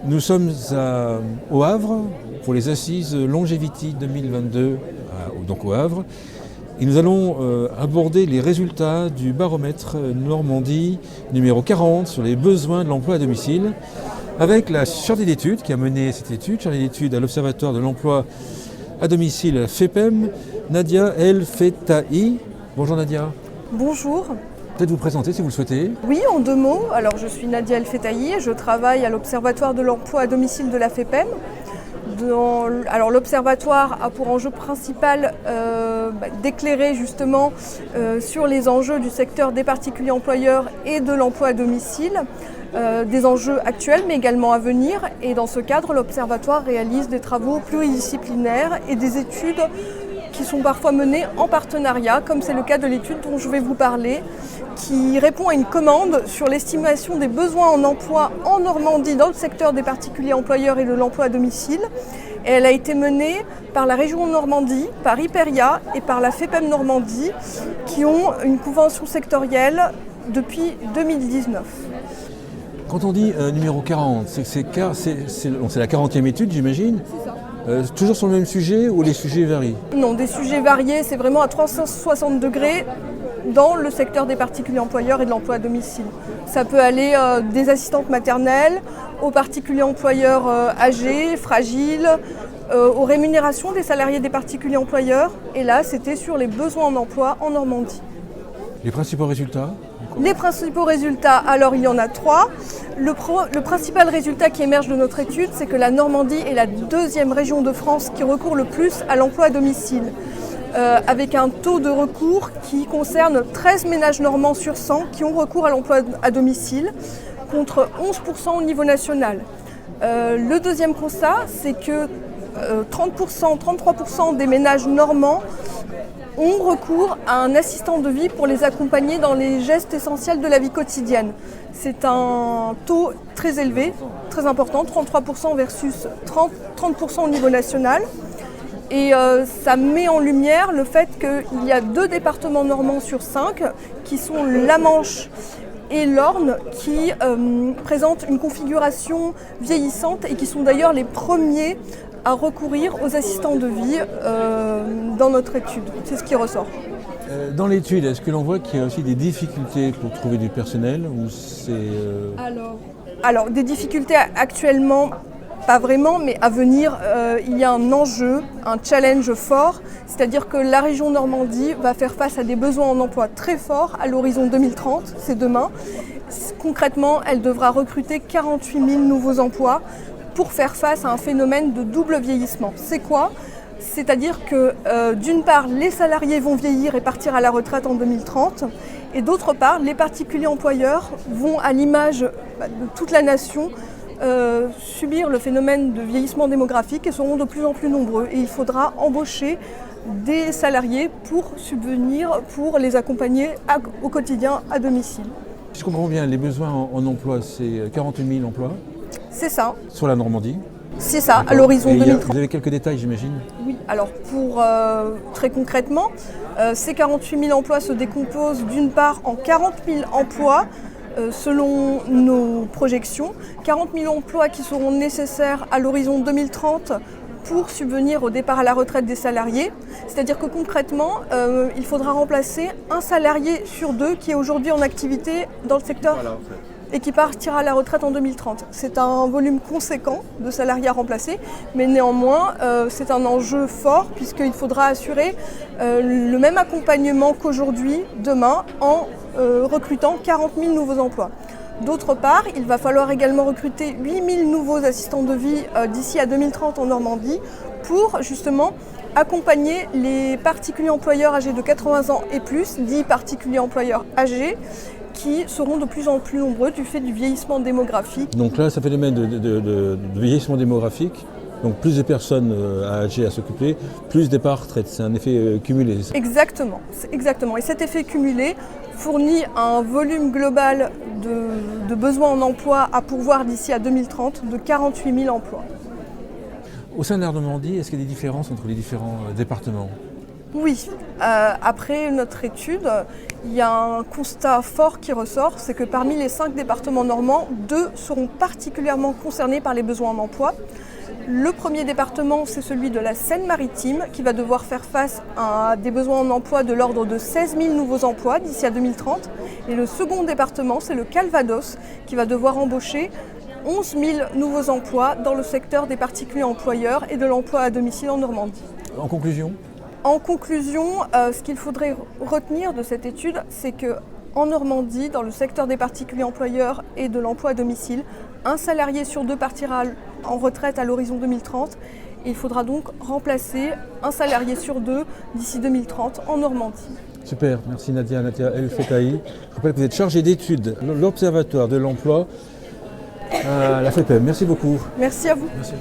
Nous sommes au Havre pour les assises Longevity 2022, donc au Havre. Et nous allons aborder les résultats du baromètre Normandie numéro 40 sur les besoins de l'emploi à domicile avec la chargée d'études qui a mené cette étude, chargée d'études à l'Observatoire de l'emploi à domicile FEPEM, Nadia El Fetahi. Bonjour Nadia. Bonjour. Peut-être vous présenter si vous le souhaitez. Oui, en deux mots. Alors, je suis Nadia El Fetahi et je travaille à l'Observatoire de l'emploi à domicile de la FEPEM. Alors, l'Observatoire a pour enjeu principal d'éclairer justement sur les enjeux du secteur des particuliers employeurs et de l'emploi à domicile, des enjeux actuels mais également à venir. Et dans ce cadre, l'Observatoire réalise des travaux pluridisciplinaires et des études qui sont parfois menées en partenariat, comme c'est le cas de l'étude dont je vais vous parler, qui répond à une commande sur l'estimation des besoins en emploi en Normandie dans le secteur des particuliers employeurs et de l'emploi à domicile. Et elle a été menée par la région Normandie, par Hyperia et par la FEPEM Normandie, qui ont une convention sectorielle depuis 2019. Quand on dit numéro 40, c'est la 40e étude, j'imagine. C'est ça. Toujours sur le même sujet ou les sujets varient? Non, des sujets variés, c'est vraiment à 360 degrés dans le secteur des particuliers employeurs et de l'emploi à domicile. Ça peut aller des assistantes maternelles aux particuliers employeurs âgés, fragiles, aux rémunérations des salariés des particuliers employeurs. Et là, c'était sur les besoins en emploi en Normandie. Les principaux résultats? Les principaux résultats, alors il y en a trois. Le principal résultat qui émerge de notre étude, c'est que la Normandie est la deuxième région de France qui recourt le plus à l'emploi à domicile, avec un taux de recours qui concerne 13 ménages normands sur 100 qui ont recours à l'emploi à domicile, contre 11% au niveau national. Le deuxième constat, c'est que 33% des ménages normands ont recours à un assistant de vie pour les accompagner dans les gestes essentiels de la vie quotidienne. C'est un taux très élevé, très important, 33% versus 30% au niveau national. Et ça met en lumière le fait qu'il y a 2 départements normands sur 5 qui sont la Manche et l'Orne qui présentent une configuration vieillissante et qui sont d'ailleurs les premiers à recourir aux assistants de vie dans notre étude. C'est ce qui ressort. Dans l'étude, est-ce que l'on voit qu'il y a aussi des difficultés pour trouver du personnel ou c'est Alors, des difficultés actuellement, pas vraiment, mais à venir, il y a un enjeu, un challenge fort, c'est-à-dire que la région Normandie va faire face à des besoins en emploi très forts à l'horizon 2030, c'est demain. Concrètement, elle devra recruter 48 000 nouveaux emplois pour faire face à un phénomène de double vieillissement. C'est quoi ? C'est-à-dire que d'une part, les salariés vont vieillir et partir à la retraite en 2030, et d'autre part, les particuliers employeurs vont, à l'image de toute la nation, subir le phénomène de vieillissement démographique et seront de plus en plus nombreux. Et il faudra embaucher des salariés pour subvenir, pour les accompagner au quotidien à domicile. Si je comprends bien, les besoins en emploi, c'est 48 000 emplois? C'est ça. Sur la Normandie? C'est ça, à l'horizon 2030. Vous avez quelques détails, j'imagine? Oui, alors très concrètement, ces 48 000 emplois se décomposent d'une part en 40 000 emplois selon nos projections, 40 000 emplois qui seront nécessaires à l'horizon 2030 pour subvenir au départ à la retraite des salariés. C'est-à-dire que concrètement, il faudra remplacer un salarié sur 2 qui est aujourd'hui en activité dans le secteur et qui partira à la retraite en 2030. C'est un volume conséquent de salariés à remplacer, mais néanmoins, c'est un enjeu fort puisqu'il faudra assurer le même accompagnement qu'aujourd'hui, demain, en recrutant 40 000 nouveaux emplois. D'autre part, il va falloir également recruter 8 000 nouveaux assistants de vie d'ici à 2030 en Normandie pour justement accompagner les particuliers employeurs âgés de 80 ans et plus, dits particuliers employeurs âgés, qui seront de plus en plus nombreux du fait du vieillissement démographique. Donc là, ça fait phénomène de vieillissement démographique, donc plus de personnes âgées à s'occuper, plus des parts retraite. C'est un effet cumulé. Exactement. Et cet effet cumulé fournit un volume global de besoins en emploi à pourvoir d'ici à 2030 de 48 000 emplois. Au sein de la Normandie, est-ce qu'il y a des différences entre les différents départements? Oui, après notre étude, il y a un constat fort qui ressort, c'est que parmi les 5 départements normands, 2 seront particulièrement concernés par les besoins en emploi. Le premier département, c'est celui de la Seine-Maritime, qui va devoir faire face à des besoins en emploi de l'ordre de 16 000 nouveaux emplois d'ici à 2030. Et le second département, c'est le Calvados, qui va devoir embaucher 11 000 nouveaux emplois dans le secteur des particuliers employeurs et de l'emploi à domicile en Normandie. En conclusion ? En conclusion, ce qu'il faudrait retenir de cette étude, c'est qu'en Normandie, dans le secteur des particuliers employeurs et de l'emploi à domicile, un salarié sur 2 partira en retraite à l'horizon 2030. Et il faudra donc remplacer un salarié sur 2 d'ici 2030 en Normandie. Super, merci Nadia El Fetahi. Je rappelle que vous êtes chargée d'études à l'Observatoire de l'emploi à la FEPEM. Merci beaucoup. Merci à vous. Merci.